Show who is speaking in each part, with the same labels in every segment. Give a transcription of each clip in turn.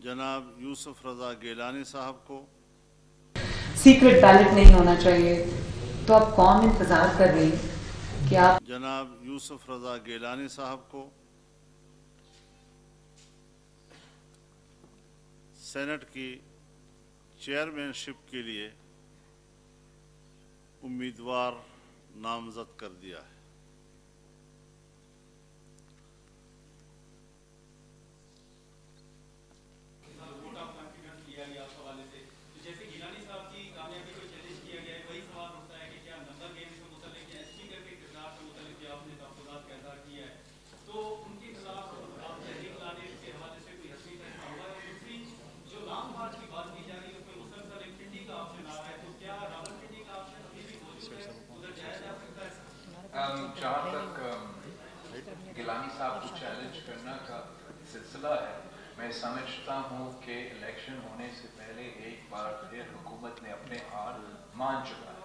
Speaker 1: जनाब यूसुफ रज़ा गिलानी साहब को
Speaker 2: सीक्रेट बैलेट नहीं होना चाहिए, तो अब कौन इंतज़ार कर रही कि आप
Speaker 1: जनाब यूसुफ रज़ा गिलानी साहब को सेनेट की चेयरमैनशिप के लिए उम्मीदवार नामजद कर दिया है।
Speaker 3: जहाँ तक गिलानी साहब को चैलेंज करना का सिलसिला है, मैं समझता हूँ कि इलेक्शन होने से पहले एक बार फिर हुकूमत ने अपने हार मान चुका है।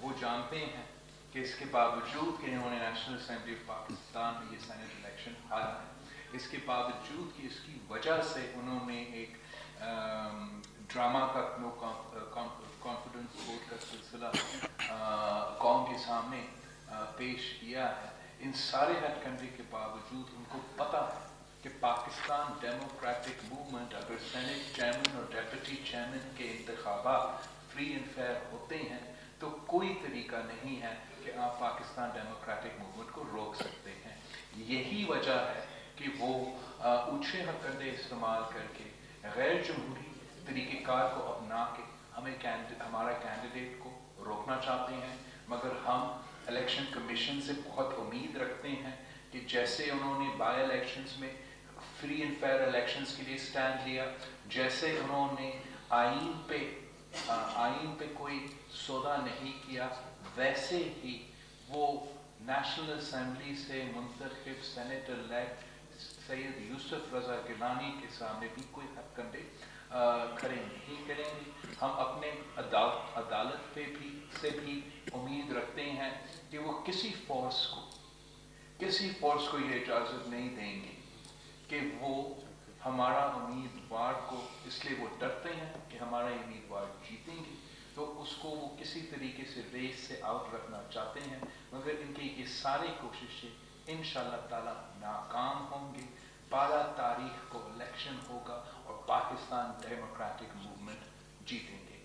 Speaker 3: वो जानते हैं कि इसके बावजूद कि इन्होंने नेशनल असेंबली ऑफ पाकिस्तान में ये सेनेट इलेक्शन हारा है, इसके बावजूद कि इसकी वजह से उन्होंने एक ड्रामा का नो कॉन्फिडेंस वोट का सिलसिला कौम के सामने पेश किया है। इन सारे हथकंडे के बावजूद उनको पता है कि पाकिस्तान डेमोक्रेटिक मूवमेंट अगर सेनेट चेयरमैन और डेप्यूटी चेयरमैन के इंतखाबात फ्री एंड फेयर होते हैं तो कोई तरीका नहीं है कि आप पाकिस्तान डेमोक्रेटिक मूवमेंट को रोक सकते हैं। यही वजह है कि वो ऊंचे हथकंडे इस्तेमाल करके गैर जमहूरी तरीक़ेकार को अपना के हमारा कैंडिडेट को रोकना चाहते हैं, मगर हम इलेक्शन कमीशन से बहुत उम्मीद रखते हैं कि जैसे उन्होंने बाई इलेक्शंस में फ्री एंड फेयर इलेक्शंस के लिए स्टैंड लिया, जैसे उन्होंने आईन पे कोई सौदा नहीं किया, वैसे ही वो नेशनल असेंबली से मुंतखब सेनेटर इलेक्ट सैयद यूसुफ रज़ा गिलानी के सामने भी कोई हथकंडे खड़े नहीं करेंगे। हम अपने अदालत पे भी उम्मीद रखते हैं कि वो किसी फोर्स को ये इजाज़त नहीं देंगे कि वो हमारा उम्मीदवार को, इसलिए वो डरते हैं कि हमारा उम्मीदवार जीतेंगे तो उसको वो किसी तरीके से रेस से आउट रखना चाहते हैं, मगर इनकी ये सारी कोशिशें इंशाअल्लाह ताला नाकाम होंगी। 12 तारीख को इलेक्शन होगा और पाकिस्तान डेमोक्रेटिक मूवमेंट जीतेंगे।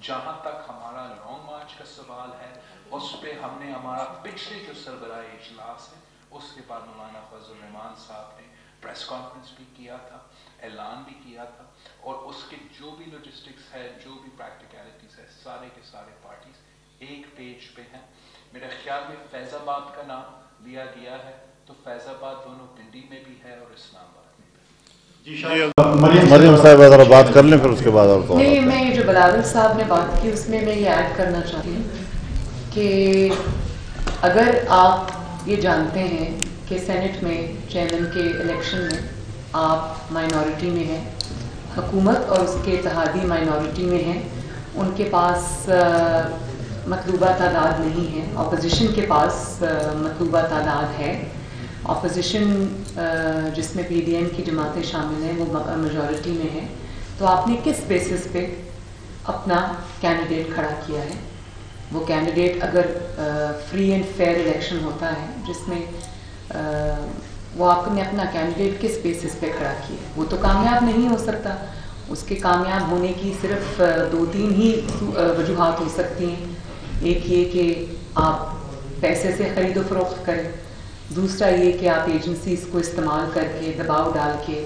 Speaker 3: जहाँ तक हमारा लॉन्ग मार्च का सवाल है, उस पर हमने हमारा पिछले जो सरबराह इजलास है उसके बाद मौलाना फजल रहमान साहब ने प्रेस कॉन्फ्रेंस भी किया था, ऐलान भी किया था, और उसके जो भी लॉजिस्टिक्स है, जो भी प्रैक्टिकलिटीज है, सारे के सारे पार्टीज एक पेज पे हैं। मेरे ख्याल में फैज़ाबाद का नाम लिया गया है, तो फैज़ाबाद दोनों पिंडी में भी है और इस्लामाबाद में भी।
Speaker 1: मरियम साहब अगर बात कर लें फिर उसके बाद और तो
Speaker 2: नहीं, मैं जो बिलावल साहब ने बात की उसमें मैं ये ऐड करना चाहती हूँ कि अगर आप ये जानते हैं कि सेनेट में चेयरमैन के इलेक्शन में आप माइनॉरिटी में हैं, हुकूमत और उसके इत्तेहादी माइनॉरिटी में हैं, उनके पास मतलूबा तादाद नहीं है, अपोजिशन के पास मतलूबा तादाद है, अपोजिशन जिसमें PDM की जमातें शामिल हैं वो मेजॉरिटी में है, तो आपने किस बेसिस पे अपना कैंडिडेट खड़ा किया है? वो कैंडिडेट अगर फ्री एंड फेयर इलेक्शन होता है जिसमें वो आपने अपना कैंडिडेट किस बेसिस पे खड़ा किया, वो तो कामयाब नहीं हो सकता। उसके कामयाब होने की सिर्फ 2-3 ही वजूहात हो सकती हैं। एक ये कि आप पैसे से ख़रीदो फरोख्त करें, दूसरा ये कि आप एजेंसीज़ को इस्तेमाल करके दबाव डाल के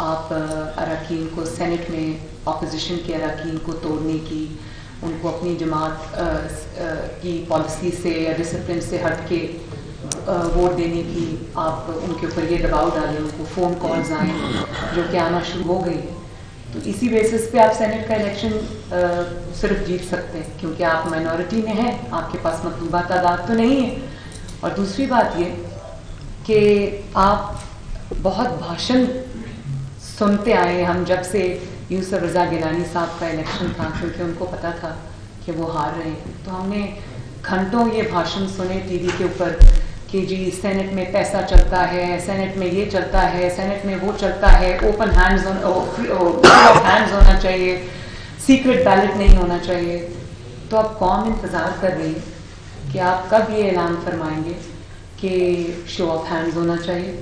Speaker 2: आप अरकान को सेनेट में अपोजिशन के अरकान को तोड़ने की, उनको अपनी जमात की पॉलिसी से या डिसिप्लिन से हट के वोट देने की आप उनके ऊपर ये दबाव डालें, उनको फ़ोन कॉल्स आएँ जो कि आना शुरू हो गई है। तो इसी बेसिस पे आप सेनेट का इलेक्शन सिर्फ जीत सकते हैं क्योंकि आप माइनॉरिटी में हैं, आपके पास मतलूबा तादाद तो नहीं है। और दूसरी बात ये कि आप बहुत भाषण सुनते आए हैं, हम जब से यूसुफ रज़ा गिलानी साहब का इलेक्शन था, क्योंकि उनको पता था कि वो हार रहे हैं, तो हमने घंटों ये भाषण सुने टीवी के ऊपर کہ جی سینٹ میں پیسہ چلتا ہے, سینٹ میں یہ چلتا ہے, سینٹ میں وہ چلتا ہے, اوپن ہینڈز ہونا چاہیے, سیکرٹ بیلٹ نہیں ہونا چاہیے. تو اب قوم انتظار کر رہی ہے کہ آپ کب یہ اعلان فرمائیں گے کہ شو آف ہینڈز ہونا چاہیے,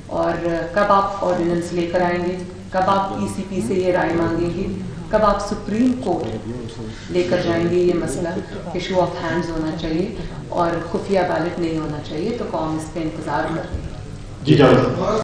Speaker 2: اور کب آپ آرڈیننس لے کر آئیں گے, کب آپ ای سی پی سے یہ رائے مانگیں گے, کب آپ سپریم کورٹ لے کر جائیں گے یہ مسئلہ کہ شو آف ہینڈز ہونا چاہیے اور خفیہ بیلٹ نہیں ہونا چاہیے. تو قوم اس پہ انتظار کر رہی ہے.
Speaker 4: جی جناب.